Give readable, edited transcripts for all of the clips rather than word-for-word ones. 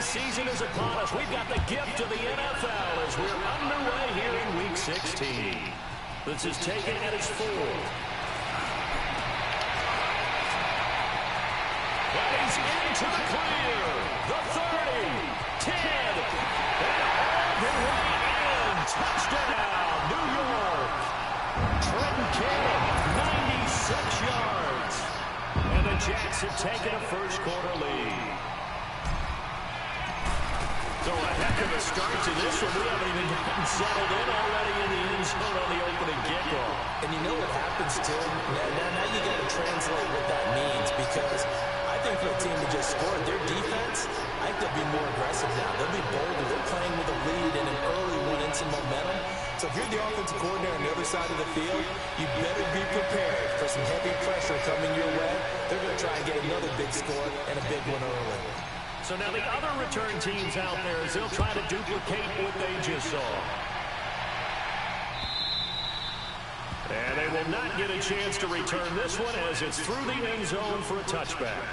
holiday season is upon us. We've got the gift of the NFL as we're underway here in Week 16. This is taken at his 4. And he's into the clear. The 30, 10, and all the way in. Touchdown, New York. Trenton Cannon, 96 yards. And the Jets have taken a first-quarter lead. So a heck of a start to this one. We haven't even gotten settled in already in the end zone on the opening kickoff. And you know what happens, Tim? Now you got to translate what that means, because I think for a team to just score their defense, I think they'll be more aggressive now. They'll be bolder. They're playing with a lead and an early one and some momentum. So if you're the offensive coordinator on the other side of the field, you better be prepared for some heavy pressure coming your way. They're going to try and get another big score and a big one early. So now the other return teams out there as they'll try to duplicate what they just saw. And they will not get a chance to return this one as it's through the end zone for a touchback.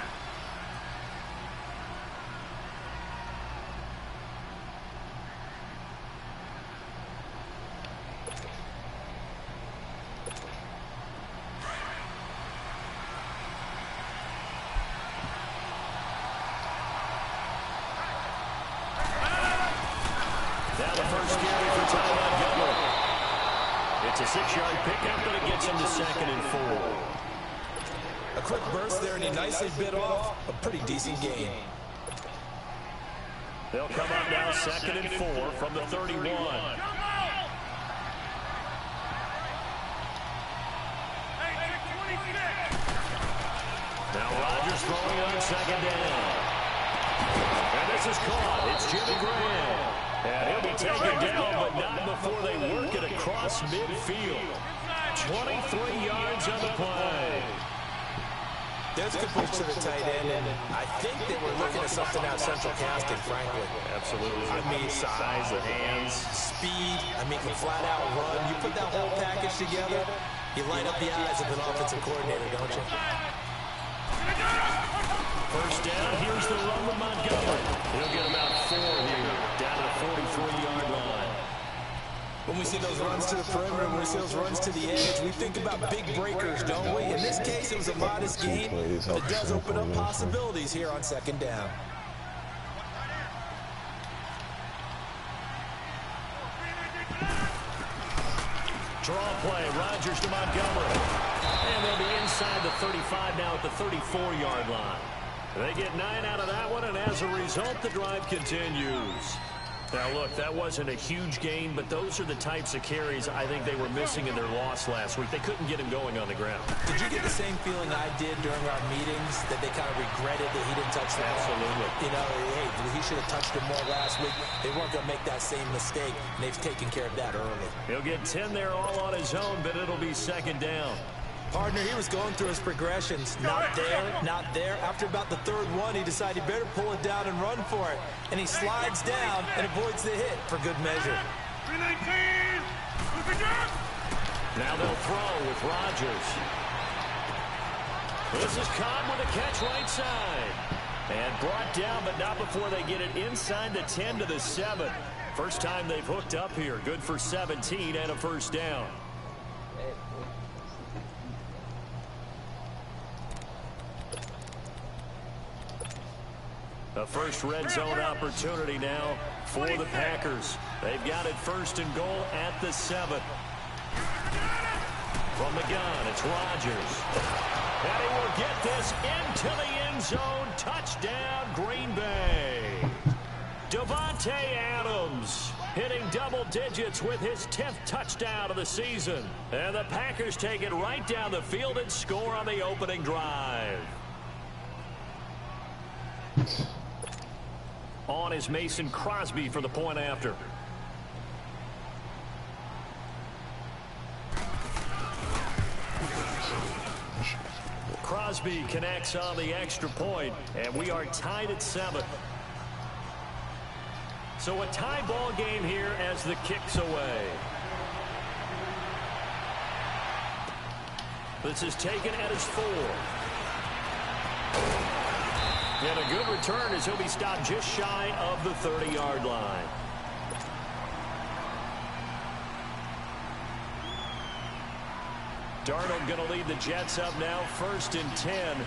Now the first carry for Ty Montgomery. It's a 6-yard pickup, but it gets him to 2nd and 4. A quick burst there, and he nicely bit off a pretty decent gain. They'll come up now 2nd and 4 from the 31. Now Rodgers throwing on 2nd down. And this is caught. It's Jimmy Graham. And he'll be taken down, but not before they work it across midfield. 23 yards on the play. There's a good push to the tight end, and I think they were looking at something out central casting, frankly. Absolutely. I mean, size, the hands, speed. I mean, can flat out run. You put that whole package together, you light up the eyes of an offensive coordinator, don't you? First down, here's the run with Montgomery. He'll get about 4 here, down to the 43-yard line. When we see those runs to the perimeter, when we see those runs to the edge, we think about big breakers, don't we? In this case, it was a modest gain, but it does open up possibilities here on 2nd down. Draw play, Rodgers to Montgomery. And they'll be inside the 35 now at the 34-yard line. They get 9 out of that one, and as a result, the drive continues. Now, look, that wasn't a huge gain, but those are the types of carries I think they were missing in their loss last week. They couldn't get him going on the ground. Did you get the same feeling I did during our meetings, that they kind of regretted that he didn't touch the ball? Absolutely. You know, hey, he should have touched him more last week. They weren't going to make that same mistake, and they've taken care of that early. He'll get 10 there all on his own, but it'll be 2nd down. Partner, he was going through his progressions. Not there, not there. After about the 3rd one, he decided he better pull it down and run for it. And he slides down and avoids the hit for good measure. Now they'll throw with Rodgers. This is caught with a catch right side. And brought down, but not before they get it inside the 10 to the 7. First time they've hooked up here. Good for 17 and a first down. A first red zone opportunity now for the Packers. They've got it 1st and goal at the 7. From the gun, it's Rodgers. And he will get this into the end zone. Touchdown, Green Bay. Davante Adams hitting double digits with his 10th touchdown of the season. And the Packers take it right down the field and score on the opening drive. On is Mason Crosby for the point after. Crosby connects on the extra point, and we are tied at 7. So a tie ball game here as the kick's away. This is taken at his 4. And a good return as he'll be stopped just shy of the 30-yard line. Darnold going to lead the Jets up now, 1st and 10.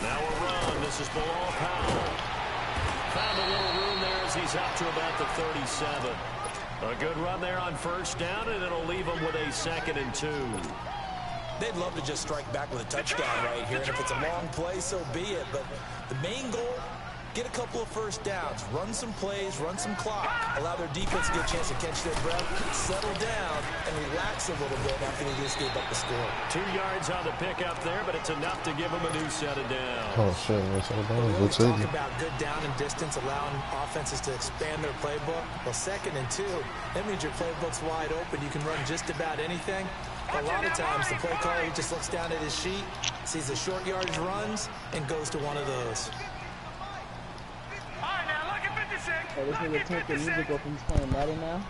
Now a run. This is Bilal Powell. Found a little room there as he's up to about the 37. A good run there on 1st down, and it'll leave him with a 2nd and 2. They'd love to just strike back with a touchdown right here, and if it's a long play, so be it. But the main goal, get a couple of 1st downs, run some plays, run some clock, allow their defense to get a chance to catch their breath, settle down, and relax a little bit after they just gave up the score. 2 yards on the pickup there, but it's enough to give them a new set of downs. Oh, shit. We always talk about good down and distance, allowing offenses to expand their playbook. Well, 2nd and 2, that means your playbook's wide open. You can run just about anything. A lot of times, the play caller, he just looks down at his sheet, sees the short yardage runs, and goes to one of those. So this nigga take the music off and he's playing Madden now?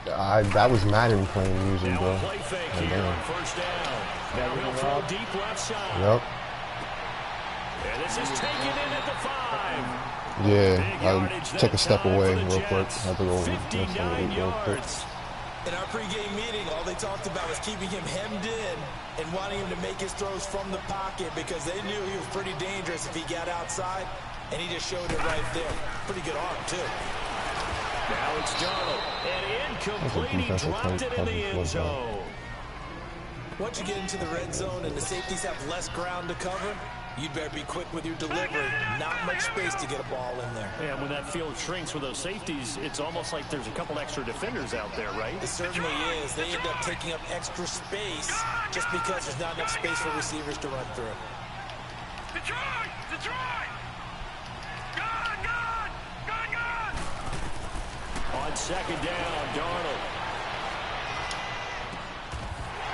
That was Madden playing music, now bro. A play fake here on 1st down. Now he'll throw deep left side. Yep. And this is taken in at the 5. Yeah, I'll take a step away real quick. I have to go 59 yards. In our pregame meeting, all they talked about was keeping him hemmed in and wanting him to make his throws from the pocket because they knew he was pretty dangerous if he got outside, and he just showed it right there. Pretty good arm, too. Now it's Darnold, and incomplete. He dropped it in the end zone. Once you get into the red zone and the safeties have less ground to cover, you'd better be quick with your delivery. Not much space to get a ball in there. And when that field shrinks with those safeties, it's almost like there's a couple extra defenders out there, right? It certainly is. They end up taking up extra space just because there's not enough space for receivers to run through. Detroit! Detroit! Gone! On 2nd down, Darnold.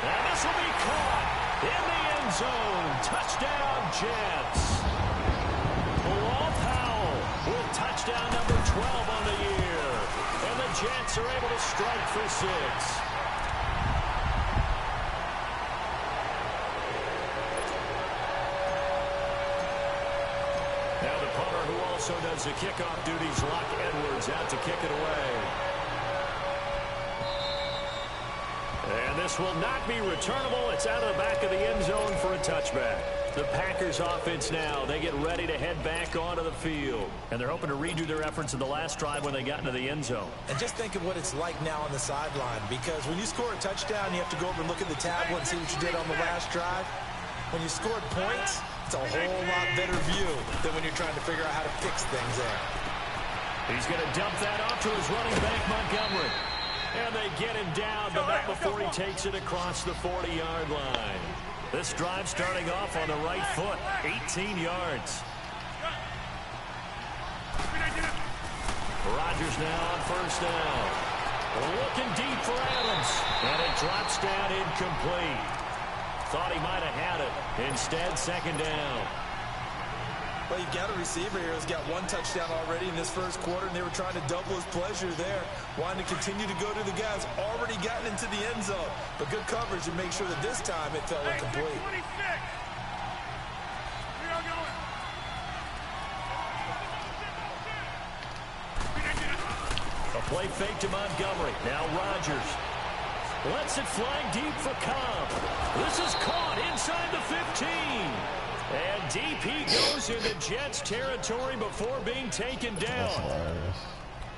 And this will be caught in the end zone. Touchdown, Jets. Bilal Powell with touchdown number 12 on the year. And the Jets are able to strike for 6. Now the punter who also does the kickoff duties, Locke Edwards, out to kick it away. And this will not be returnable. It's out of the back of the end zone for a touchback. The Packers offense now, they get ready to head back onto the field. And they're hoping to redo their efforts in the last drive when they got into the end zone. And just think of what it's like now on the sideline, because when you score a touchdown, you have to go over and look at the tablet and see what you did on the last drive. When you scored points, it's a whole lot better view than when you're trying to figure out how to fix things there. He's going to dump that off to his running back, Montgomery. And they get him down, but not before he takes it across the 40-yard line. This drive starting off on the right foot, 18 yards. Rodgers now on 1st down. Looking deep for Adams, and it drops down incomplete. Thought he might have had it. Instead, 2nd down. Well, you've got a receiver here who's got 1 touchdown already in this first quarter, and they were trying to double his pleasure there, wanting to continue to go to the guys already gotten into the end zone. But good coverage and make sure that this time it fell incomplete. A play fake to Montgomery. Now Rodgers lets it fly deep for Cobb. This is caught inside the 15. And DP goes into Jets territory before being taken down.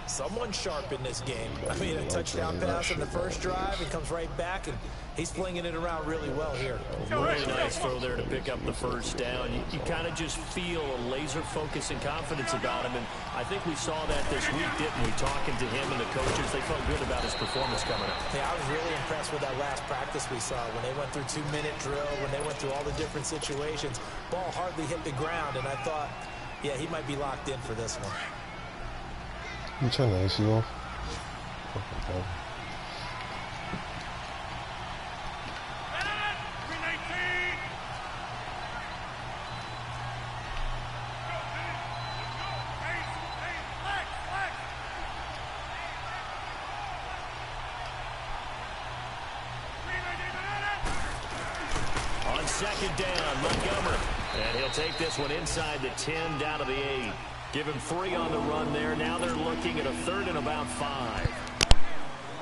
Someone sharp in this game. I mean, a touchdown pass in the first drive. It comes right back, and he's flinging it around really well here. Really nice throw there to pick up the 1st down. You kind of just feel a laser focus and confidence about him, and I think we saw that this week, didn't we? Talking to him and the coaches, they felt good about his performance coming up. Yeah, I was really impressed with that last practice we saw when they went through 2-minute drill, when they went through all the different situations. Ball hardly hit the ground, and I thought, yeah, he might be locked in for this one. You turn the AC off. second down. Montgomery. And he'll take this one inside the 10 down to the 8. Give him 3 on the run there. Now they're looking at a 3rd and about 5.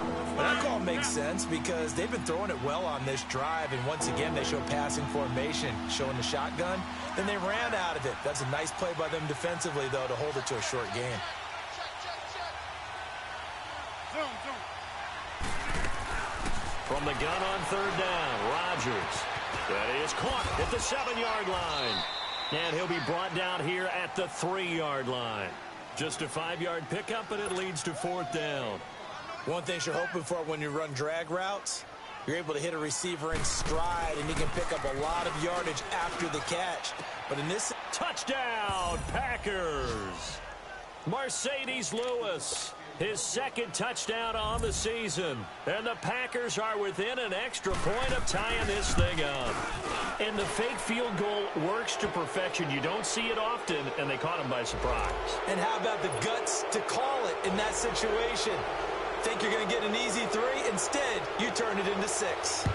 Well, that call makes sense because they've been throwing it well on this drive, and once again they show passing formation, showing the shotgun. Then they ran out of it. That's a nice play by them defensively, though, to hold it to a short game. From the gun on 3rd down, Rodgers. That is caught at the 7-yard line. And he'll be brought down here at the 3-yard line. Just a 5-yard pickup, and it leads to 4th down. One thing you're hoping for when you run drag routes, you're able to hit a receiver in stride, and he can pick up a lot of yardage after the catch. But in this... Touchdown, Packers! Mercedes Lewis, his 2nd touchdown on the season. And the Packers are within an extra point of tying this thing up. And the fake field goal works to perfection. You don't see it often, and they caught him by surprise. And how about the guts to call it in that situation? Think you're going to get an easy 3? Instead, you turn it into 6.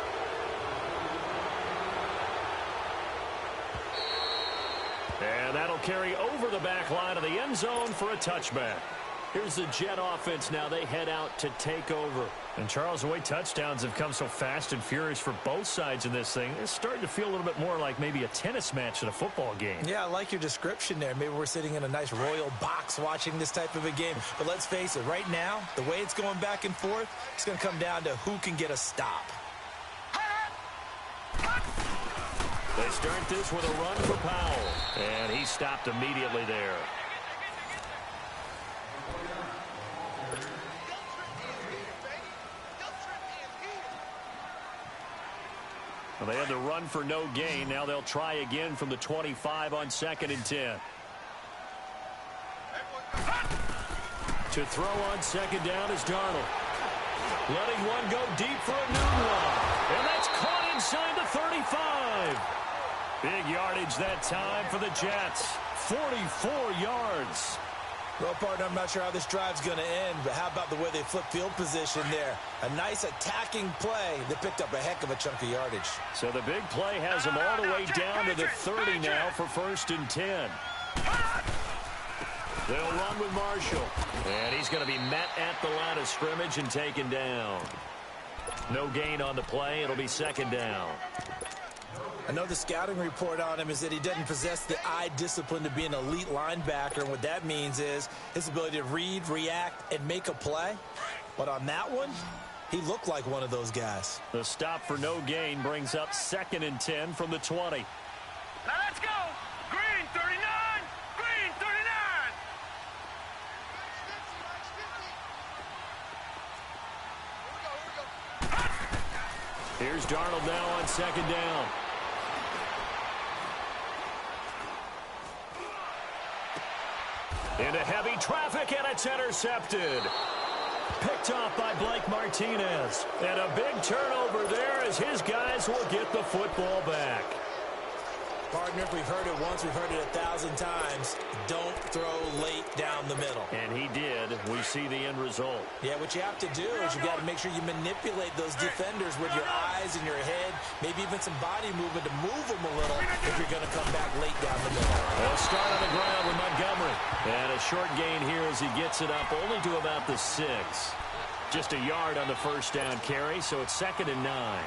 And that'll carry over the back line of the end zone for a touchback. Here's the Jet offense now. They head out to take over. And, Charles, the way touchdowns have come so fast and furious for both sides in this thing, it's starting to feel a little bit more like maybe a tennis match at a football game. Yeah, I like your description there. Maybe we're sitting in a nice royal box watching this type of a game. But let's face it, right now, the way it's going back and forth, it's going to come down to who can get a stop. They start this with a run for Powell. And he stopped immediately there. Well, they had the run for no gain. Now they'll try again from the 25 on 2nd and 10. To throw on 2nd down is Darnold. Letting one go deep for a new one. And that's caught inside the 35. Big yardage that time for the Jets. 44 yards. Well, partner, I'm not sure how this drive's going to end, but how about the way they flip field position there? A nice attacking play that picked up a heck of a chunk of yardage. So the big play has them all the way down to the 30 now for 1st and 10. They'll run with Marshall. And he's going to be met at the line of scrimmage and taken down. No gain on the play. It'll be 2nd down. I know the scouting report on him is that he doesn't possess the eye discipline to be an elite linebacker. And what that means is his ability to read, react, and make a play. But on that one, he looked like one of those guys. The stop for no gain brings up 2nd and 10 from the 20. Now let's go. Green 39. Green 39. Here's Darnold now on 2nd down. Into heavy traffic, and it's intercepted. Picked off by Blake Martinez. And a big turnover there as his guys will get the football back. Partner, if we've heard it once, we've heard it 1,000 times. Don't throw late down the middle. And he did. We see the end result. Yeah, what you have to do is you got to make sure you manipulate those defenders with your eyes and your head, maybe even some body movement to move them a little if you're going to come back late down the middle. They'll start on the ground with Montgomery. And a short gain here as he gets it up only to about the 6. Just a yard on the 1st down carry, so it's 2nd and 9.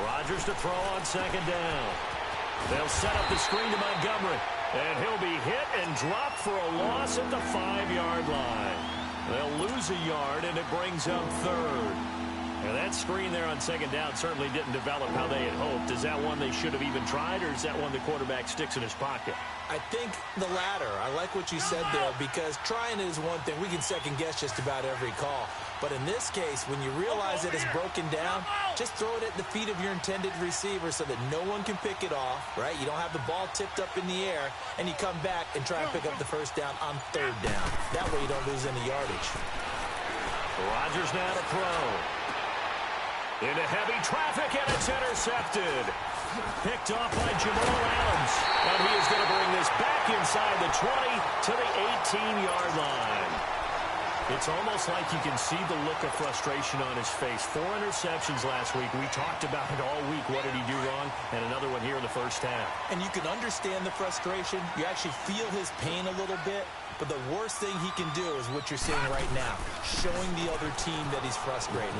Rodgers to throw on 2nd down. They'll set up the screen to Montgomery. And he'll be hit and dropped for a loss at the 5-yard line. They'll lose a yard, and it brings up 3rd. And that screen there on 2nd down certainly didn't develop how they had hoped. Is that one they should have even tried, or is that one the quarterback sticks in his pocket? I think the latter. I like what you said there, because trying it is one thing. We can second-guess just about every call. But in this case, when you realize that it's broken down, just throw it at the feet of your intended receiver so that no one can pick it off, right? You don't have the ball tipped up in the air, and you come back and try and pick up the 1st down on 3rd down. That way you don't lose any yardage. Rodgers now to throw. Into heavy traffic, and it's intercepted. Picked off by Jamal Adams. And he is going to bring this back inside the 20 to the 18-yard line. It's almost like you can see the look of frustration on his face. 4 interceptions last week. We talked about it all week. What did he do wrong? And another one here in the first half. And you can understand the frustration. You actually feel his pain a little bit. But the worst thing he can do is what you're seeing right now, showing the other team that he's frustrated.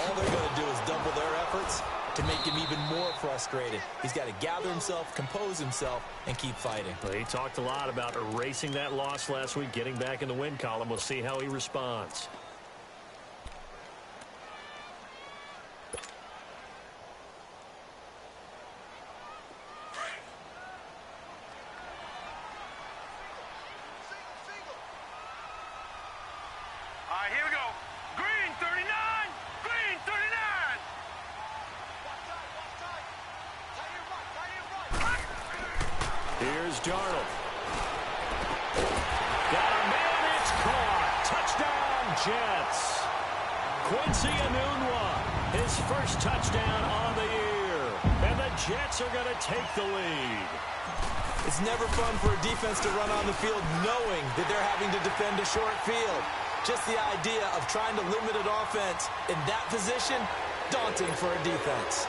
All they're going to do is double their efforts to make him even more frustrated. He's got to gather himself, compose himself, and keep fighting. Well, he talked a lot about erasing that loss last week, getting back in the win column. We'll see how he responds. All right, here we go. Green 39, green 39. Here's Darnold. Got a man, it's caught. Touchdown, Jets. Quincy Enunwa, his first touchdown on the year. And the Jets are going to take the lead. It's never fun for a defense to run on the field knowing that they're having to defend a short field. Just the idea of trying to limit an offense in that position, daunting for a defense.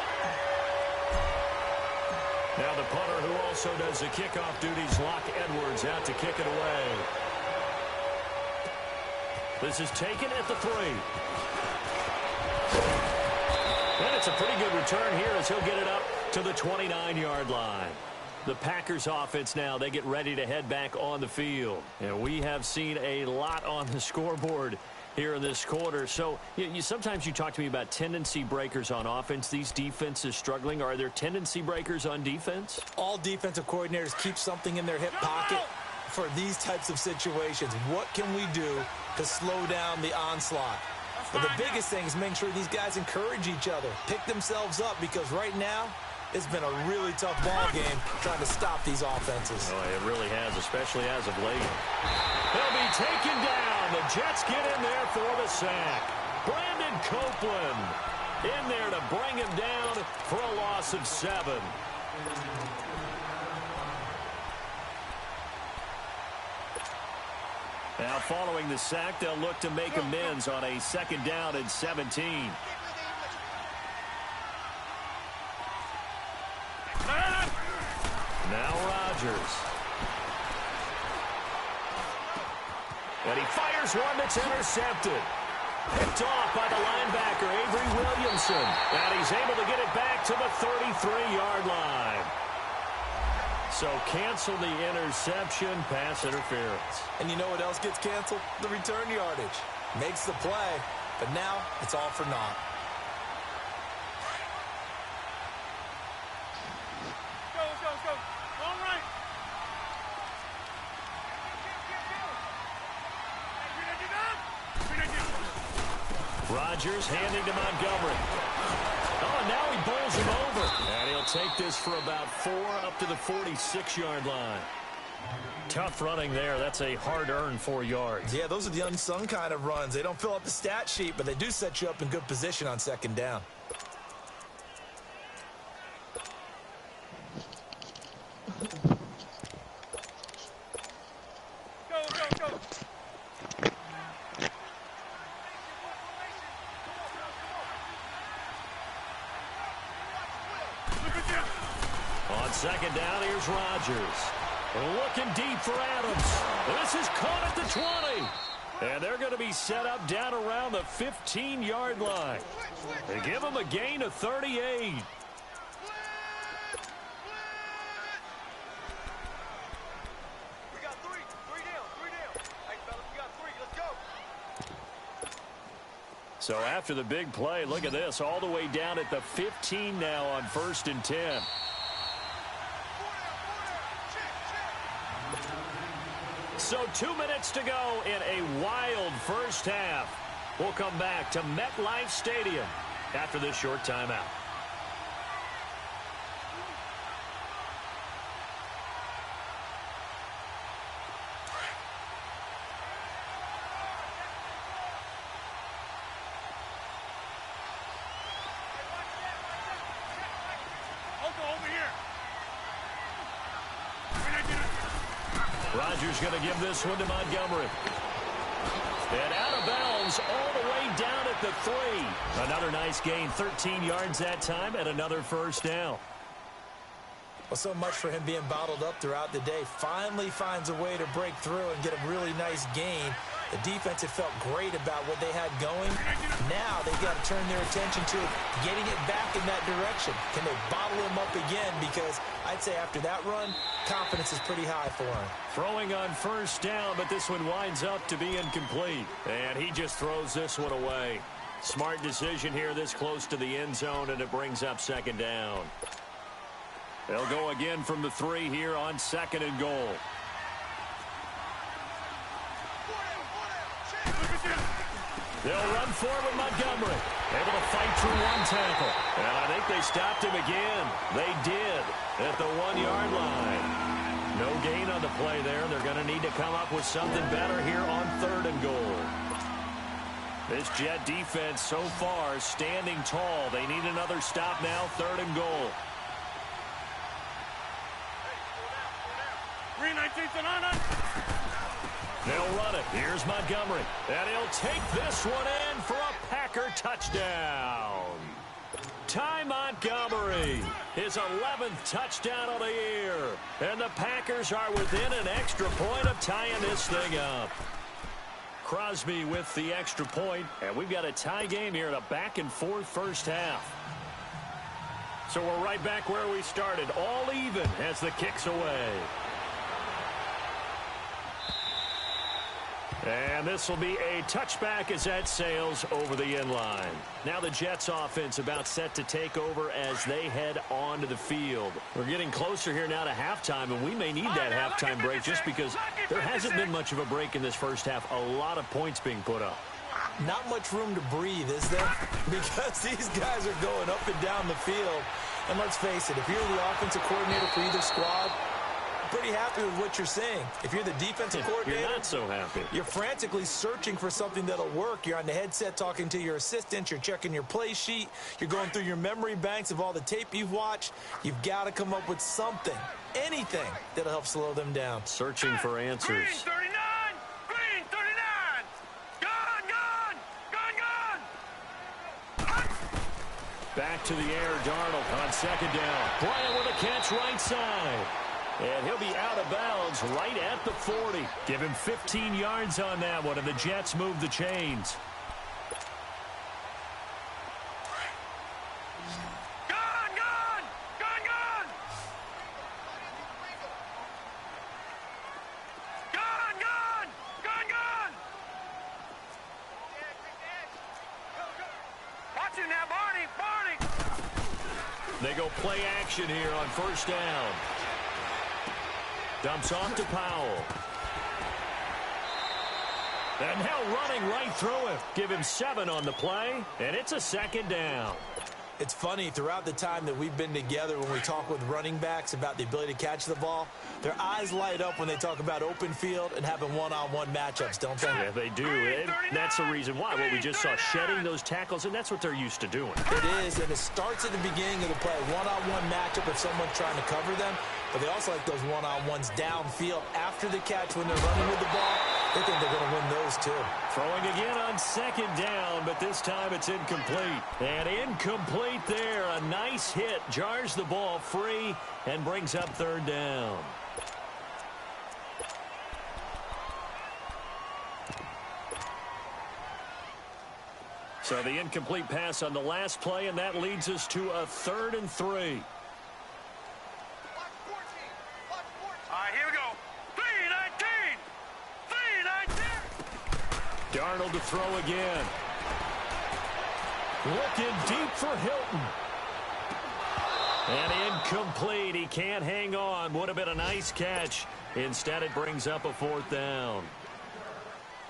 Now the punter who also does the kickoff duties, Locke Edwards, out to kick it away. This is taken at the 3. And it's a pretty good return here as he'll get it up to the 29-yard line. The Packers offense now, they get ready to head back on the field. And we have seen a lot on the scoreboard here in this quarter. So sometimes you talk to me about tendency breakers on offense. These defenses struggling. Are there tendency breakers on defense? All defensive coordinators keep something in their hip pocket for these types of situations. What can we do to slow down the onslaught? But the biggest thing is making sure these guys encourage each other, pick themselves up, because right now, it's been a really tough ball game trying to stop these offenses. Oh, it really has, especially as of late. He'll be taken down. The Jets get in there for the sack. Brandon Copeland in there to bring him down for a loss of 7. Now following the sack, they'll look to make amends on a 2nd down and 17. Now Rodgers. And he fires one that's intercepted. Picked off by the linebacker, Avery Williamson. And he's able to get it back to the 33-yard line. So cancel the interception, pass interference. And you know what else gets canceled? The return yardage. Makes the play, but now it's all for naught. Rodgers handing to Montgomery. Oh, and now he bowls him over. And he'll take this for about 4 up to the 46-yard line. Tough running there. That's a hard-earned 4 yards. Yeah, those are the unsung kind of runs. They don't fill up the stat sheet, but they do set you up in good position on 2nd down. On 2nd down, here's Rodgers. Looking deep for Adams. This is caught at the 20. And they're going to be set up down around the 15-yard line. They give them a gain of 38. So after the big play, look at this, all the way down at the 15 now on 1st and 10. So 2 minutes to go in a wild first half. We'll come back to MetLife Stadium after this short timeout. Rodgers going to give this one to Montgomery. And out of bounds all the way down at the 3. Another nice gain, 13 yards that time, and another first down. Well, so much for him being bottled up throughout the day. Finally finds a way to break through and get a really nice gain. The defense had felt great about what they had going. Now they've got to turn their attention to getting it back in that direction. Can they bottle him up again? Because I'd say after that run, confidence is pretty high for him. Throwing on first down, but this one winds up to be incomplete. And he just throws this one away. Smart decision here this close to the end zone, and it brings up second down. They'll go again from the 3 here on 2nd and goal. They'll run forward Montgomery. Able to fight through one tackle. And I think they stopped him again. They did at the 1-yard line. No gain on the play there. They're going to need to come up with something better here on 3rd and goal. This Jet defense so far standing tall. They need another stop now, 3rd and goal. Green 19's on. They'll run it. Here's Montgomery. And he'll take this one in for a Packer touchdown. Ty Montgomery, his 11th touchdown of the year. And the Packers are within an extra point of tying this thing up. Crosby with the extra point. And we've got a tie game here in a back-and-forth first half. So we're right back where we started. All even as the kick's away. And this will be a touchback as that sails over the end line. Now the Jets offense about set to take over as they head onto the field. We're getting closer here now to halftime, and we may need that halftime break just because there hasn't been much of a break in this first half. A lot of points being put up. Not much room to breathe, is there? Because these guys are going up and down the field. And let's face it, if you're the offensive coordinator for either squad, pretty happy with what you're saying. If you're the defensive coordinator, you're not so happy. You're frantically searching for something that'll work. You're on the headset talking to your assistant. You're checking your play sheet. You're going through your memory banks of all the tape you've watched. You've got to come up with something, anything that'll help slow them down. Searching for answers. Green 39! Green 39! Gone! Back to the air, Darnold on 2nd down. Bryant with a catch right side. And he'll be out of bounds right at the 40. Give him 15 yards on that one, and the Jets move the chains. Gone! Gone! Gone! Gone! Gone! Gone! Gone! Gone! Watch it now, Barney! Barney! They go play action here on first down. Dumps off to Powell. And now running right through him. Give him 7 on the play, and it's a 2nd down. It's funny, throughout the time that we've been together when we talk with running backs about the ability to catch the ball, their eyes light up when they talk about open field and having one-on-one matchups, don't they? Yeah, they do. And that's the reason why. Well, we just saw shedding those tackles, and that's what they're used to doing. It is, and it starts at the beginning of the play. One-on-one matchup if someone's trying to cover them, but they also like those one-on-ones downfield after the catch when they're running with the ball. They think they're going to win those, too. Throwing again on 2nd down, but this time it's incomplete. And incomplete there. A nice hit. Jars the ball free and brings up 3rd down. So the incomplete pass on the last play, and that leads us to a 3rd and 3. All right, here we go. 3-19! 3-19! Darnold to throw again. Looking deep for Hilton. And incomplete. He can't hang on. Would have been a nice catch. Instead, it brings up a 4th down.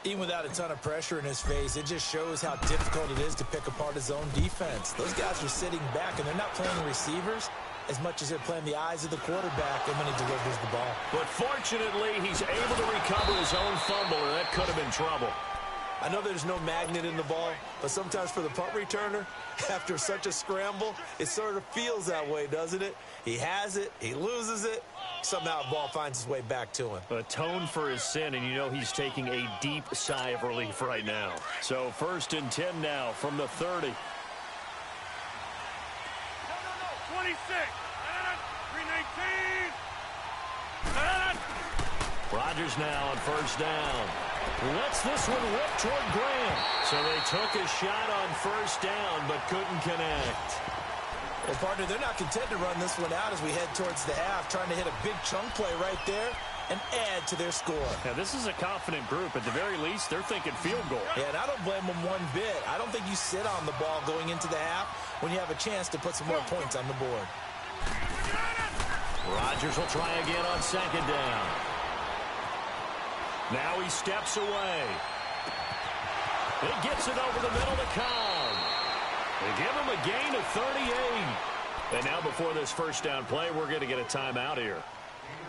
Even without a ton of pressure in his face, it just shows how difficult it is to pick apart his own defense. Those guys are sitting back, and they're not playing receivers as much as they're playing the eyes of the quarterback and when he delivers the ball. But fortunately, he's able to recover his own fumble, or that could have been trouble. I know there's no magnet in the ball, but sometimes for the punt returner, after such a scramble, it sort of feels that way, doesn't it? He has it, he loses it, somehow the ball finds its way back to him. Atone for his sin, and you know he's taking a deep sigh of relief right now. So 1st and 10 now from the 30. 26. 319. Rodgers now on 1st down. Lets this one rip toward Graham. So they took a shot on 1st down, but couldn't connect. Well, partner, they're not content to run this one out as we head towards the half, trying to hit a big chunk play right there and add to their score. Now, this is a confident group. At the very least, they're thinking field goal. Yeah, and I don't blame them one bit. I don't think you sit on the ball going into the half when you have a chance to put some more points on the board. Rodgers will try again on 2nd down. Now he steps away. He gets it over the middle to Cobb. They give him a gain of 38. And now before this 1st down play, we're going to get a timeout here,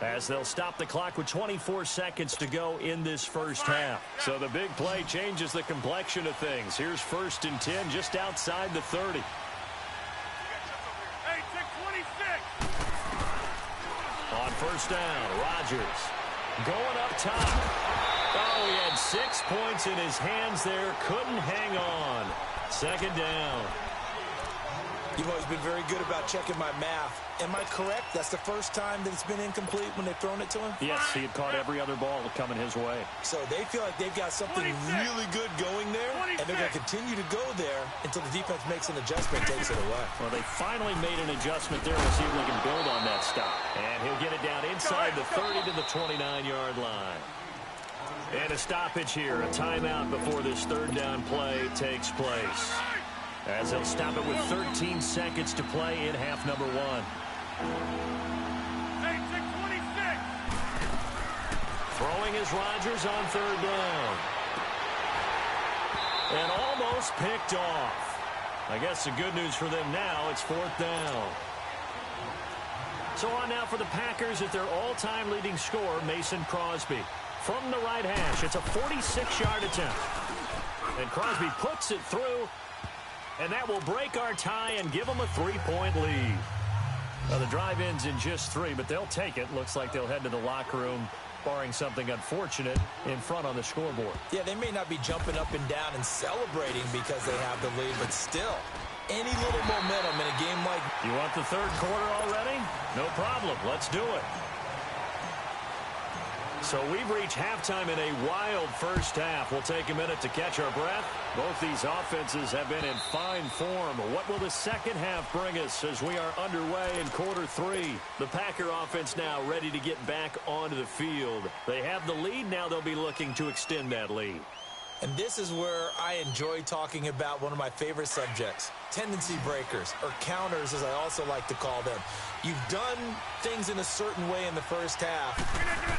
as they'll stop the clock with 24 seconds to go in this 1st half. So the big play changes the complexion of things. Here's 1st and 10 just outside the 30. Hey, check 26. On 1st down, Rodgers going up top. Oh, he had 6 points in his hands there. Couldn't hang on. 2nd down. You've always been very good about checking my math. Am I correct? That's the first time that it's been incomplete when they've thrown it to him? Yes, he had caught every other ball coming his way. So they feel like they've got something really good going there, and they're going to continue to go there until the defense makes an adjustment and takes it away. Well, they finally made an adjustment there. We'll see if they can build on that stop. And he'll get it down inside the 30 to the 29-yard line. And a stoppage here, a timeout before this 3rd down play takes place, as they'll stop it with 13 seconds to play in half number 1. Hey, check 26. Throwing is Rodgers on 3rd down. And almost picked off. I guess the good news for them now, it's 4th down. So on now for the Packers at their all-time leading scorer, Mason Crosby. From the right hash, it's a 46-yard attempt. And Crosby puts it through, and that will break our tie and give them a 3-point lead. Well, the drive ends in just 3, but they'll take it. Looks like they'll head to the locker room, barring something unfortunate, in front on the scoreboard. Yeah, they may not be jumping up and down and celebrating because they have the lead, but still, any little momentum in a game like... You want the 3rd quarter already? No problem. Let's do it. So we've reached halftime in a wild 1st half. We'll take a minute to catch our breath. Both these offenses have been in fine form. What will the 2nd half bring us as we are underway in quarter 3? The Packer offense now ready to get back onto the field. They have the lead. Now they'll be looking to extend that lead. And this is where I enjoy talking about one of my favorite subjects, tendency breakers, or counters as I also like to call them. You've done things in a certain way in the 1st half,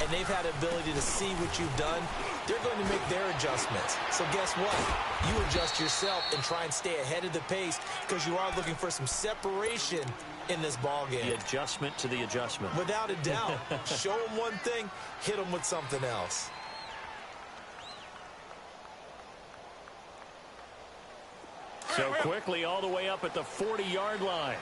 and they've had the ability to see what you've done. They're going to make their adjustments. So guess what? You adjust yourself and try and stay ahead of the pace because you are looking for some separation in this ball game. The adjustment to the adjustment. Without a doubt. Show them one thing, hit them with something else. So quickly all the way up at the 40-yard line.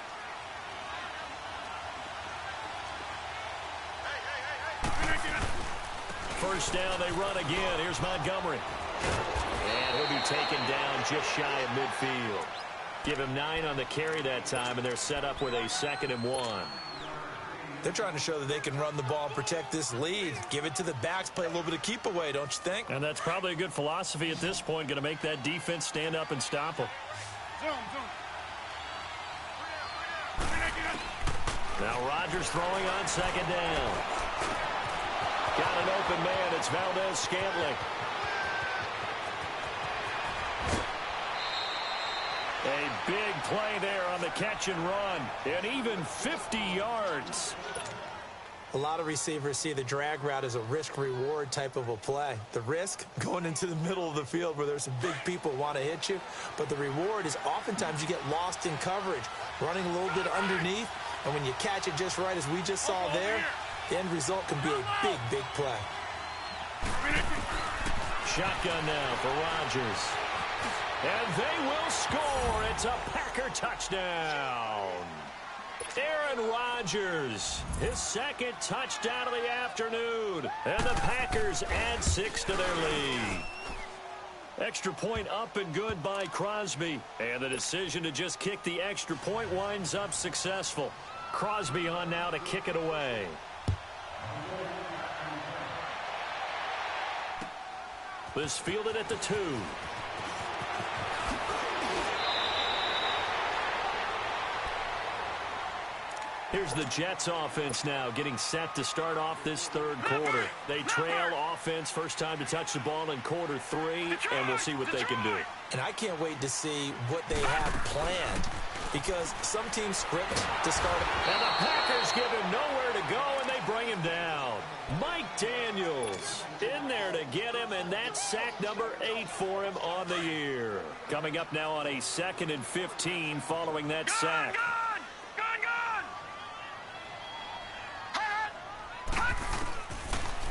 First down, they run again. Here's Montgomery. And he'll be taken down just shy of midfield. Give him 9 on the carry that time, and they're set up with a 2nd and 1. They're trying to show that they can run the ball and protect this lead. Give it to the backs, play a little bit of keep away, don't you think? And that's probably a good philosophy at this point, going to make that defense stand up and stop them. Now Rodgers throwing on 2nd down. Got an open man. It's Valdez-Scantling. A big play there on the catch and run. And even 50 yards. A lot of receivers see the drag route as a risk-reward type of a play. The risk, going into the middle of the field where there's some big people who want to hit you. But the reward is oftentimes you get lost in coverage, running a little bit underneath. And when you catch it just right, as we just saw there, the end result can be a big, big play. Shotgun now for Rodgers. And they will score. It's a Packer touchdown. Aaron Rodgers, his second touchdown of the afternoon. And the Packers add 6 to their lead. Extra point up and good by Crosby. And the decision to just kick the extra point winds up successful. Crosby on now to kick it away. This fielded at the 2. Here's the Jets offense now getting set to start off this third quarter. They trail offense first time to touch the ball in quarter 3, and we'll see what they can do. And I can't wait to see what they have planned because some teams script to start. And the Packers give him nowhere to go, and they bring him down. Mike Daniels in there to get him, and that's sack number 8 for him on the year. Coming up now on a 2nd and 15 following that sack.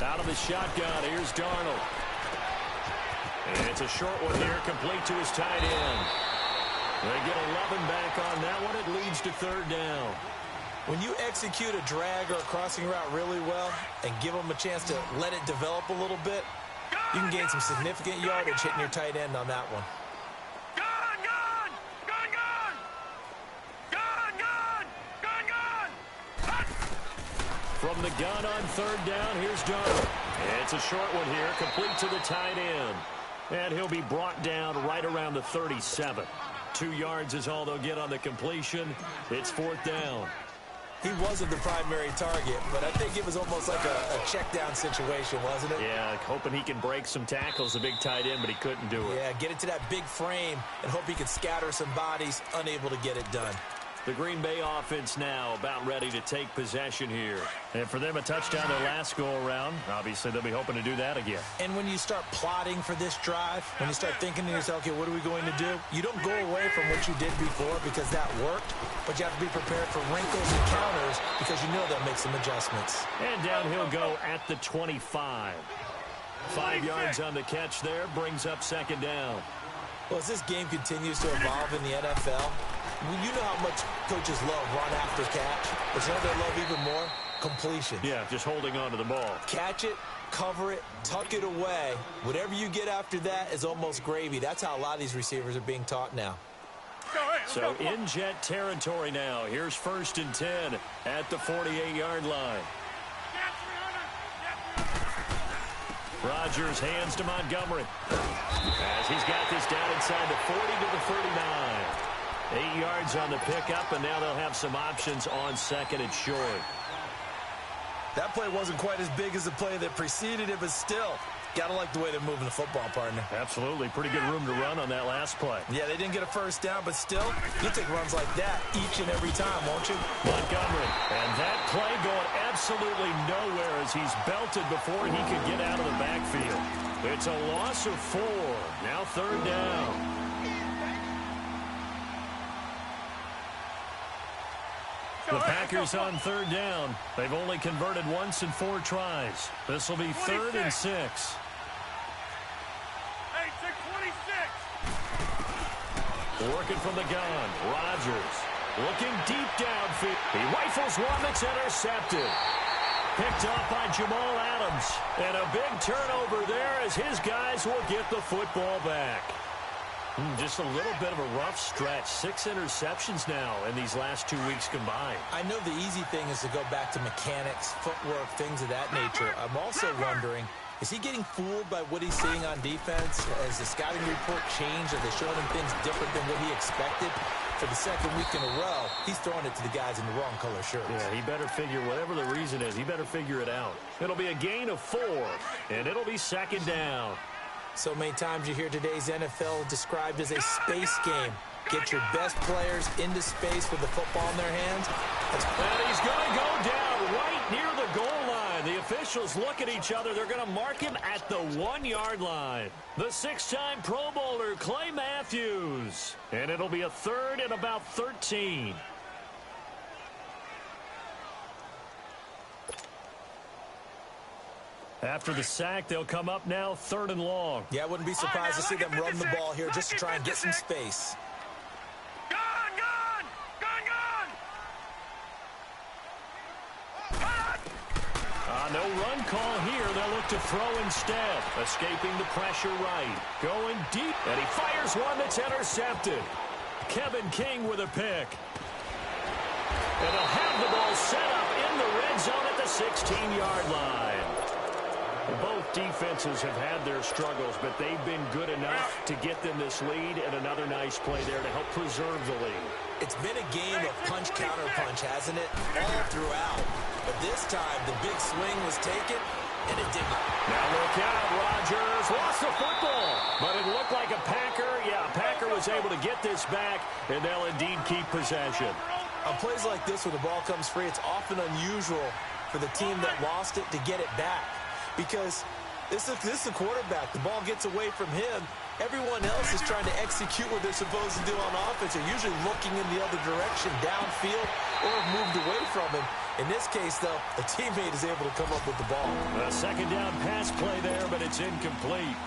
Out of the shotgun, here's Darnold. And it's a short one here, complete to his tight end. They get 11 back on that one. It leads to 3rd down. When you execute a drag or a crossing route really well and give them a chance to let it develop a little bit, you can gain some significant yardage hitting your tight end on that one. From the gun on 3rd down, here's Darnold. It's a short one here, complete to the tight end. And he'll be brought down right around the 37. 2 yards is all they'll get on the completion. It's 4th down. He wasn't the primary target, but I think it was almost like a check down situation, wasn't it? Yeah, hoping he can break some tackles, a big tight end, but he couldn't do it. Yeah, get it to that big frame and hope he can scatter some bodies, unable to get it done. The Green Bay offense now about ready to take possession here. And for them, a touchdown their last go-around. Obviously, they'll be hoping to do that again. And when you start plotting for this drive, when you start thinking to yourself, okay, what are we going to do? You don't go away from what you did before because that worked, but you have to be prepared for wrinkles and counters because you know they'll make some adjustments. And down he'll go at the 25. 5 yards on the catch there, brings up 2nd down. Well, as this game continues to evolve in the NFL, you know how much coaches love run after catch, but you know they love even more? Completion. Yeah, just holding on to the ball. Catch it, cover it, tuck it away. Whatever you get after that is almost gravy. That's how a lot of these receivers are being taught now. So in Jet territory now. Here's 1st and 10 at the 48-yard line. Rodgers hands to Montgomery. As he's got this down inside the 40 to the 39. 8 yards on the pickup, and now they'll have some options on 2nd and short. That play wasn't quite as big as the play that preceded it, but still, gotta like the way they're moving the football, partner. Absolutely. Pretty good room to run on that last play. Yeah, they didn't get a 1st down, but still, you take runs like that each and every time, won't you? Montgomery. And that play going absolutely nowhere as he's belted before he could get out of the backfield. It's a loss of 4. Now 3rd down. The Packers on 3rd down. They've only converted once in 4 tries. This will be 3rd and 6. Hey, 26. Working from the gun. Rodgers looking deep downfield. He rifles one that's intercepted. Picked off by Jamal Adams. And a big turnover there as his guys will get the football back. Just a little bit of a rough stretch. 6 interceptions now in these last 2 weeks combined. I know the easy thing is to go back to mechanics, footwork, things of that nature. I'm also wondering, is he getting fooled by what he's seeing on defense? Has the scouting report changed? Are they showing him things different than what he expected? For the 2nd week in a row, he's throwing it to the guys in the wrong color shirts. Yeah, he better figure, whatever the reason is, he better figure it out. It'll be a gain of 4, and it'll be 2nd down. So many times you hear today's NFL described as a space game. Get your best players into space with the football in their hands. And he's going to go down right near the goal line. The officials look at each other. They're going to mark him at the 1-yard line. The 6-time Pro Bowler, Clay Matthews. And it'll be a 3rd and about 13. After the sack, they'll come up now 3rd and long. Yeah, I wouldn't be surprised to see them run the ball here just to try and get some space. call here. They'll look to throw instead. Escaping the pressure right. Going deep. And he fires one that's intercepted. Kevin King with a pick. And they'll have the ball set up in the red zone at the 16-yard line. Both defenses have had their struggles, but they've been good enough to get them this lead, and another nice play there to help preserve the lead. It's been a game of punch-counter-punch, hasn't it? All throughout. But this time, the big swing was taken, and it didn't. Now look out, Rodgers lost the football, but it looked like a Packer. Yeah, a Packer was able to get this back, and they'll indeed keep possession. On plays like this where the ball comes free, it's often unusual for the team that lost it to get it back. Because this is a quarterback. The ball gets away from him. Everyone else is trying to execute what they're supposed to do on offense. They're usually looking in the other direction, downfield, or have moved away from him. In this case, though, a teammate is able to come up with the ball. A second down pass play there, but it's incomplete.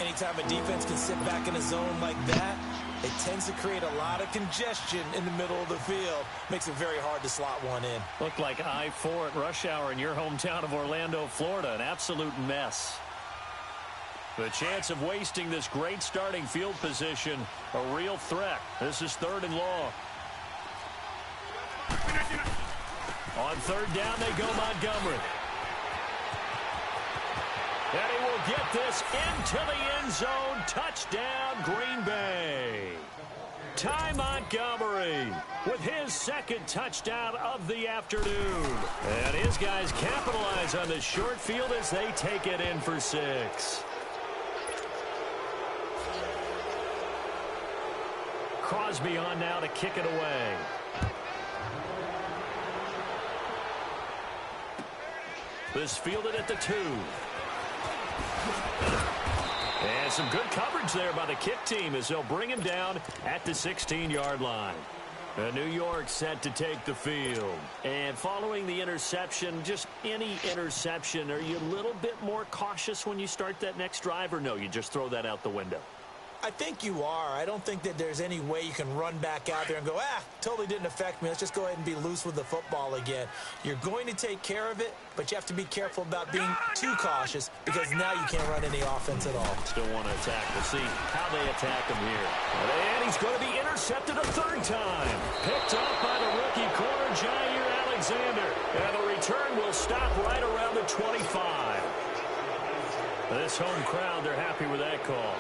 Anytime a defense can sit back in a zone like that, it tends to create a lot of congestion in the middle of the field. Makes it very hard to slot one in. Looked like I-4 at rush hour in your hometown of Orlando, Florida. An absolute mess. The chance of wasting this great starting field position, a real threat. This is 3rd and long. On 3rd down, they go Montgomery. And he will get this into the end zone. Touchdown, Green Bay. Ty Montgomery with his 2nd touchdown of the afternoon. And his guys capitalize on the short field as they take it in for 6. Crosby on now to kick it away. This fielded at the 2. And some good coverage there by the kick team as they'll bring him down at the 16-yard line. New York set to take the field. And following the interception, just any interception, are you a little bit more cautious when you start that next drive, or no, you just throw that out the window? I think you are. I don't think that there's any way you can run back out there and go, totally didn't affect me. Let's just go ahead and be loose with the football again. You're going to take care of it, but you have to be careful about being too cautious because now you can't run any offense at all. Still want to attack. We'll see how they attack him here. And he's going to be intercepted a 3rd time. Picked up by the rookie corner, Jair Alexander. And the return will stop right around the 25. This home crowd, they're happy with that call.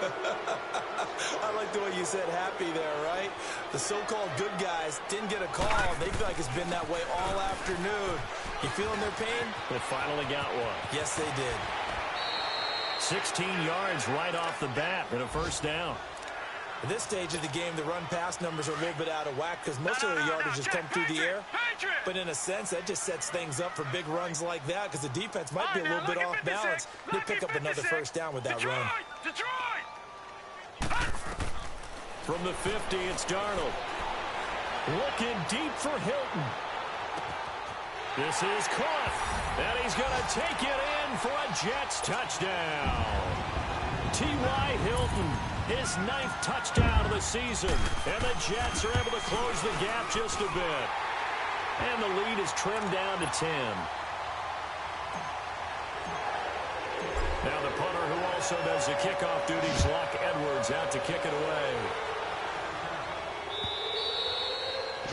I like the way you said happy there, right? The so-called good guys didn't get a call. They feel like it's been that way all afternoon. You feeling their pain? They finally got one. Yes, they did. 16 yards right off the bat and a 1st down. At this stage of the game, the run-pass numbers are a little bit out of whack because most of their yardage has come through the air. But in a sense, that just sets things up for big runs like that because the defense might be a little bit off balance. They pick up another 1st down with that run. From the 50, it's Darnold. Looking deep for Hilton. This is caught. And he's going to take it in for a Jets touchdown. T.Y. Hilton, his 9th touchdown of the season. And the Jets are able to close the gap just a bit. And the lead is trimmed down to 10. Now the punter who also does the kickoff duties, Luck Edwards, out to kick it away.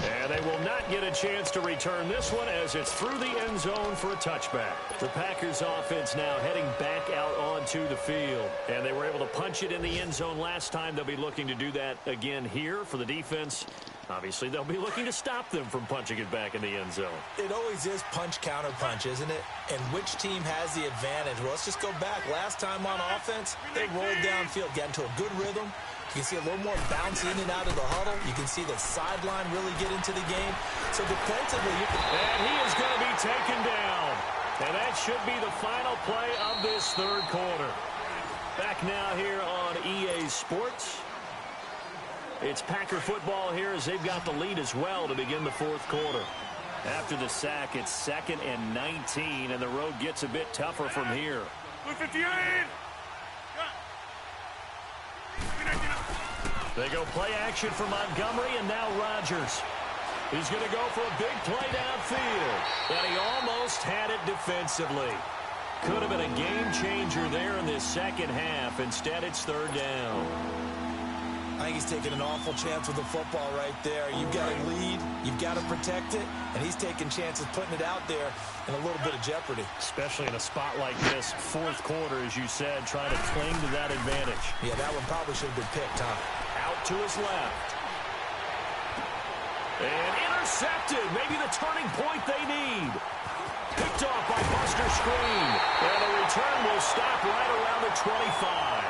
And they will not get a chance to return this one as it's through the end zone for a touchback. The Packers offense now heading back out onto the field. And they were able to punch it in the end zone last time. They'll be looking to do that again here for the defense. Obviously, they'll be looking to stop them from punching it back in the end zone. It always is punch-counter-punch, isn't it? And which team has the advantage? Well, let's just go back. Last time on offense, they rolled downfield, got into a good rhythm. You can see a little more bounce in and out of the huddle. You can see the sideline really get into the game. So defensively, and he is going to be taken down. And that should be the final play of this 3rd quarter. Back now here on EA Sports. It's Packer football here as they've got the lead as well to begin the 4th quarter. After the sack, it's 2nd and 19, and the road gets a bit tougher from here. They go play action for Montgomery, and now Rodgers. He's going to go for a big play downfield, and he almost had it defensively. Could have been a game changer there in this second half. Instead, it's third down. I think he's taking an awful chance with the football right there. You've got a lead, you've got to protect it, and he's taking chances putting it out there in a little bit of jeopardy. Especially in a spot like this, fourth quarter, as you said, trying to cling to that advantage. Yeah, that one probably should have been picked, huh? Out to his left. And intercepted. Maybe the turning point they need. Picked off by Buster Screen. And a return will stop right around the 25.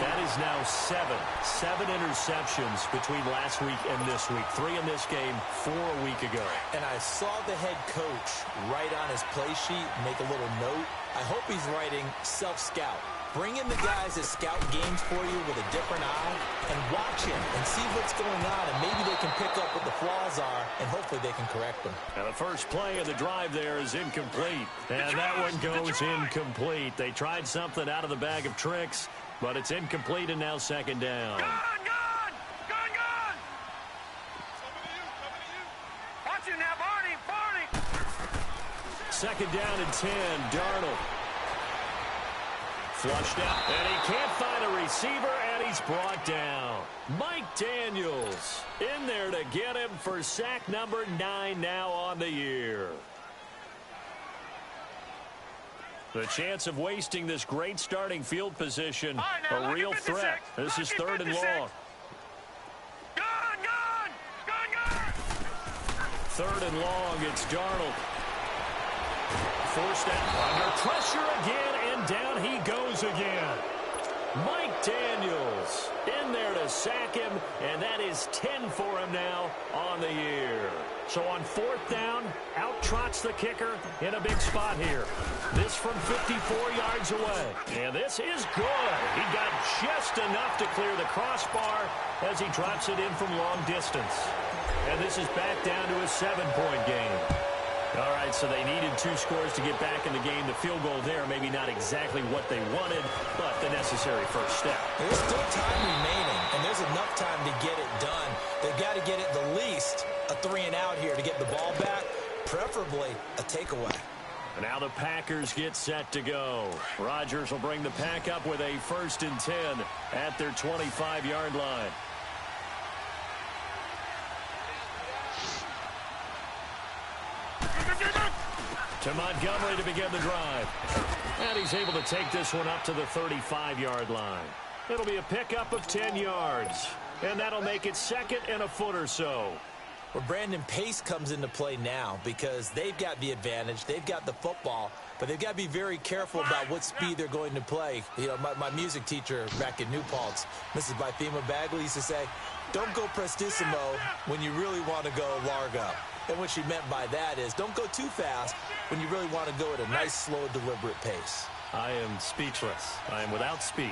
That is now seven interceptions between last week and this week. 3 in this game, 4 a week ago. And I saw the head coach write on his play sheet, make a little note. I hope he's writing self-scout. Bring in the guys that scout games for you with a different eye and watch him and see what's going on, and maybe they can pick up what the flaws are, and hopefully they can correct them. And the first play of the drive there is incomplete. And that one goes incomplete. They tried something out of the bag of tricks, but it's incomplete, and now second down. Gone! Watch you now, Barney! Second down and 10, Darnold. Flushed out, and he can't find a receiver, and he's brought down. Mike Daniels in there to get him for sack number 9 now on the year. The chance of wasting this great starting field position, a real threat. This is third and long. Gone! Third and long, it's Darnold. Forced out, under pressure again, and down he goes again. Mike Daniels in there to sack him, and that is 10 for him now on the year. So on fourth down, out trots the kicker in a big spot here. This from 54 yards away. And this is good. He got just enough to clear the crossbar as he drops it in from long distance. And this is back down to a 7-point game. All right, so they needed 2 scores to get back in the game. The field goal there, maybe not exactly what they wanted, but the necessary first step. There's still time remaining, and there's enough time to get it done. They've got to get it the least a 3-and-out here to get the ball back, preferably a takeaway. Now the Packers get set to go. Rodgers will bring the pack up with a 1st and 10 at their 25-yard line. To Montgomery to begin the drive. And he's able to take this one up to the 35-yard line. It'll be a pickup of 10 yards. And that'll make it second and a foot or so. Well, Brandon, pace comes into play now because they've got the advantage. They've got the football, but they've got to be very careful about what speed they're going to play. You know, my music teacher back in New Paltz, Mrs. Bythema Bagley, used to say, don't go prestissimo when you really want to go largo. And what she meant by that is don't go too fast when you really want to go at a nice, slow, deliberate pace. I am speechless. I am without speech.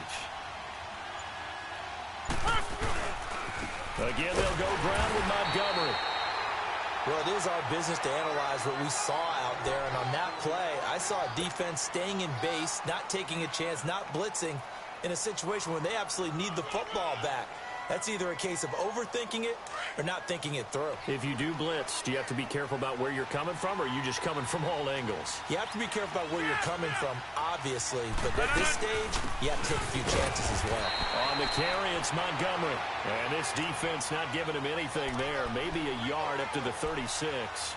Again, they'll go ground with Montgomery. Well, it is our business to analyze what we saw out there. And on that play, I saw a defense staying in base, not taking a chance, not blitzing in a situation where they absolutely need the football back. That's either a case of overthinking it or not thinking it through. If you do blitz, do you have to be careful about where you're coming from, or are you just coming from all angles? You have to be careful about where you're coming from, obviously. But at this stage, you have to take a few chances as well. On the carry, it's Montgomery. And this defense not giving him anything there. Maybe a yard up to the 36.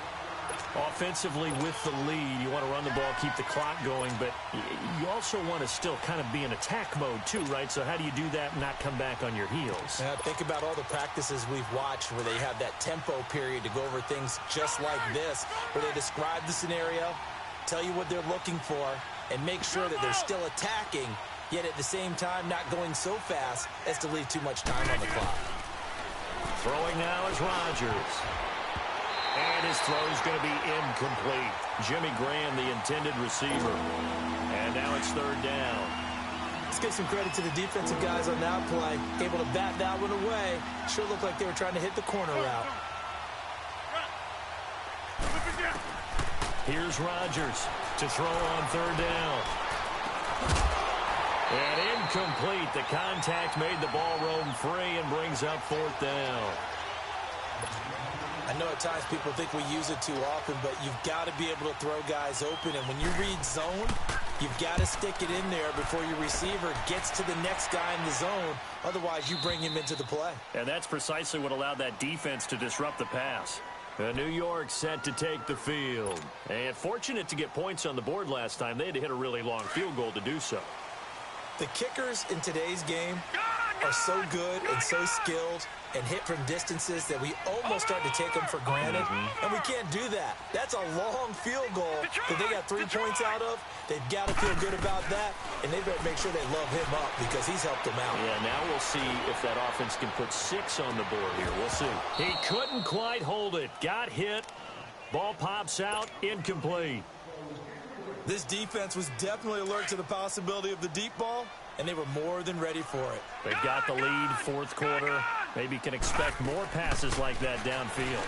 Offensively with the lead, you want to run the ball, keep the clock going, but you also want to still kind of be in attack mode too, right? So how do you do that and not come back on your heels? Think about all the practices we've watched where they have that tempo period to go over things just like this, where they describe the scenario, tell you what they're looking for, and make sure that they're still attacking, yet at the same time not going so fast as to leave too much time on the clock. Throwing now is Rodgers. And his throw is going to be incomplete. Jimmy Graham, the intended receiver. And now it's third down. Let's give some credit to the defensive guys on that play. Able to bat that one away. Sure looked like they were trying to hit the corner route. Here's Rodgers to throw on third down. And incomplete. The contact made the ball roam free and brings up fourth down. I I know at times people think we use it too often, but you've got to be able to throw guys open. And when you read zone, you've got to stick it in there before your receiver gets to the next guy in the zone. Otherwise, you bring him into the play. And that's precisely what allowed that defense to disrupt the pass. New York set to take the field. And fortunate to get points on the board last time. They had to hit a really long field goal to do so. The kickers in today's game are so good and so skilled and hit from distances that we almost start to take them for granted. And we can't do that. That's a long field goal that they got 3 points out of. They've got to feel good about that, and they better make sure they love him up because he's helped them out. Yeah, now we'll see if that offense can put 6 on the board here. We'll see. He couldn't quite hold it. Got hit. Ball pops out. Incomplete. This defense was definitely alert to the possibility of the deep ball, and they were more than ready for it. They've got the lead, fourth quarter. Maybe can expect more passes like that downfield.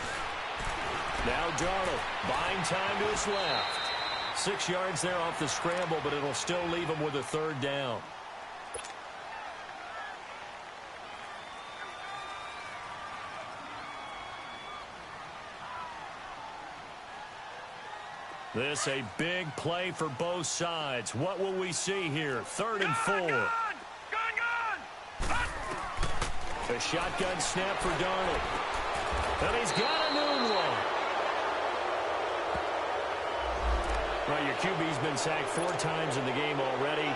Now Darnold, buying time to his left. 6 yards there off the scramble, but it'll still leave him with a third down. This a big play for both sides. What will we see here? 3rd and 4. A shotgun snap for Darnold. And he's got a new one. Well, your QB's been sacked 4 times in the game already,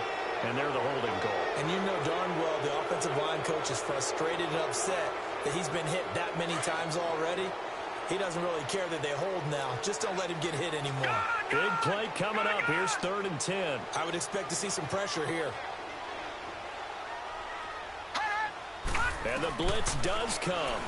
and they're the holding goal. And you know darn well the offensive line coach is frustrated and upset that he's been hit that many times already. He doesn't really care that they hold now. Just don't let him get hit anymore. Big play coming up. Here's 3rd and 10. I would expect to see some pressure here. And the blitz does come.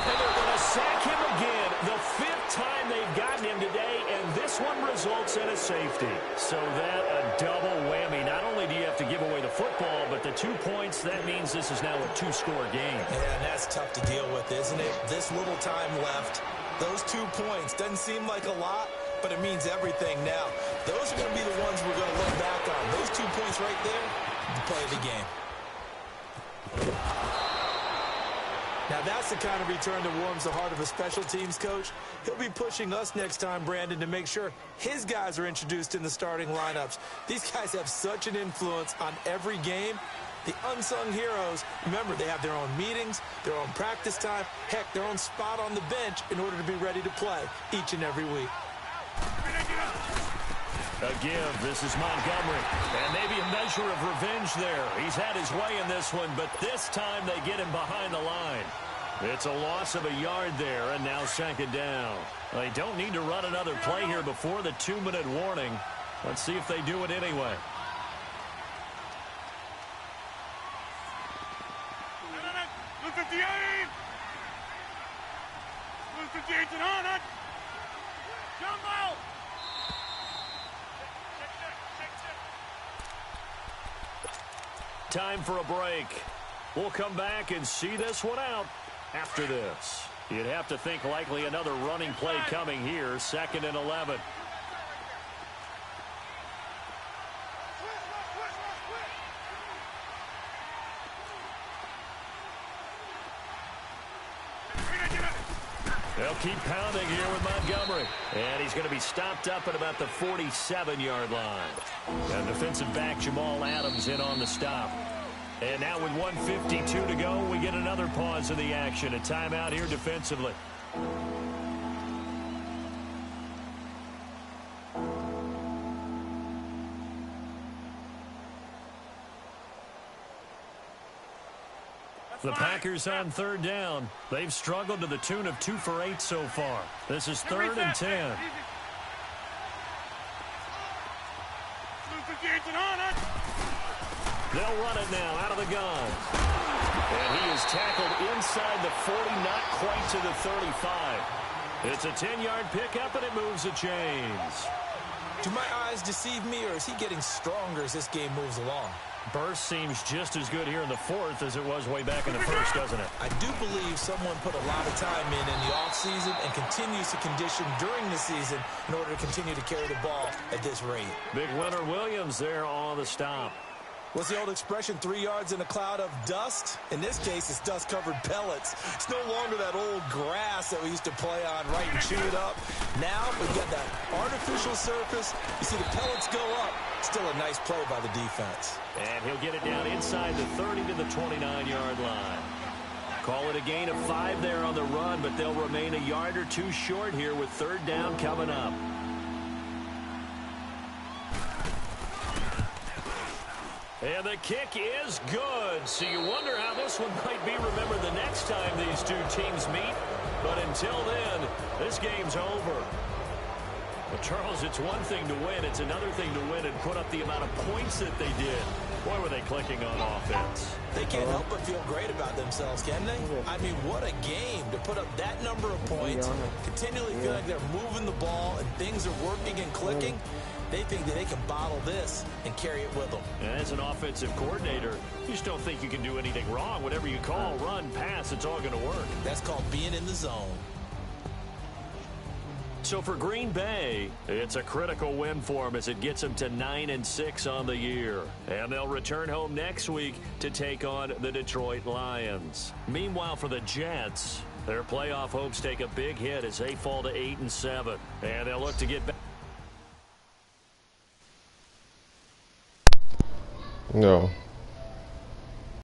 And they're going to sack him again. The 5th time they've gotten him today, and this one results in a safety. So that a double whammy. Not only do you have to give away the football, but the 2 points, that means this is now a 2-score game. Yeah, and that's tough to deal with, isn't it? This little time left. Those 2 points doesn't seem like a lot, but it means everything now. Those are going to be the ones we're going to look back on. Those 2 points right there, the play of the game. Now, that's the kind of return that warms the heart of a special teams coach. He'll be pushing us next time, Brandon, to make sure his guys are introduced in the starting lineups. These guys have such an influence on every game. The unsung heroes, remember, they have their own meetings, their own practice time, heck, their own spot on the bench in order to be ready to play each and every week. A give. This is Montgomery. And maybe a measure of revenge there. He's had his way in this one, but this time they get him behind the line. It's a loss of a yard there, and now 2nd down. They don't need to run another play here before the 2-minute warning. Let's see if they do it anyway. Blue 58! Blue 58 and on! Jumbo! Time for a break. We'll come back and see this one out after this. You'd have to think likely another running play coming here. 2nd and 11. They'll keep pounding here with Montgomery. And he's going to be stopped up at about the 47-yard line. And defensive back Jamal Adams in on the stop. And now with 1:52 to go, we get another pause in the action. A timeout here defensively. The Packers on 3rd down. They've struggled to the tune of 2 for 8 so far. This is 3rd and 10. They'll run it now out of the gun. And he is tackled inside the 40, not quite to the 35. It's a 10-yard pickup, and it moves the chains. Do my eyes deceive me, or is he getting stronger as this game moves along? Burst seems just as good here in the 4th as it was way back in the 1st, doesn't it? I do believe someone put a lot of time in the offseason and continues to condition during the season in order to continue to carry the ball at this rate. Big Leonard Williams there on the stop. What's the old expression, 3 yards in a cloud of dust? In this case, it's dust-covered pellets. It's no longer that old grass that we used to play on, right, and chew it up. Now we've got that artificial surface. You see the pellets go up. Still a nice play by the defense. And he'll get it down inside the 30 to the 29-yard line. Call it a gain of 5 there on the run, but they'll remain a yard or two short here with third down coming up. And the kick is good. So you wonder how this one might be remembered the next time these two teams meet. But until then, this game's over. Well, Charles, it's one thing to win. It's another thing to win and put up the amount of points that they did. Boy, were they clicking on offense. They can't help but feel great about themselves, can they? I mean, what a game to put up that number of points, continually feel like they're moving the ball and things are working and clicking. They think that they can bottle this and carry it with them. And as an offensive coordinator, you just don't think you can do anything wrong. Whatever you call, run, pass, it's all going to work. That's called being in the zone. So for Green Bay, it's a critical win for them as it gets them to 9-6 on the year. And they'll return home next week to take on the Detroit Lions. Meanwhile, for the Jets, their playoff hopes take a big hit as they fall to 8-7. And they'll look to get back. No.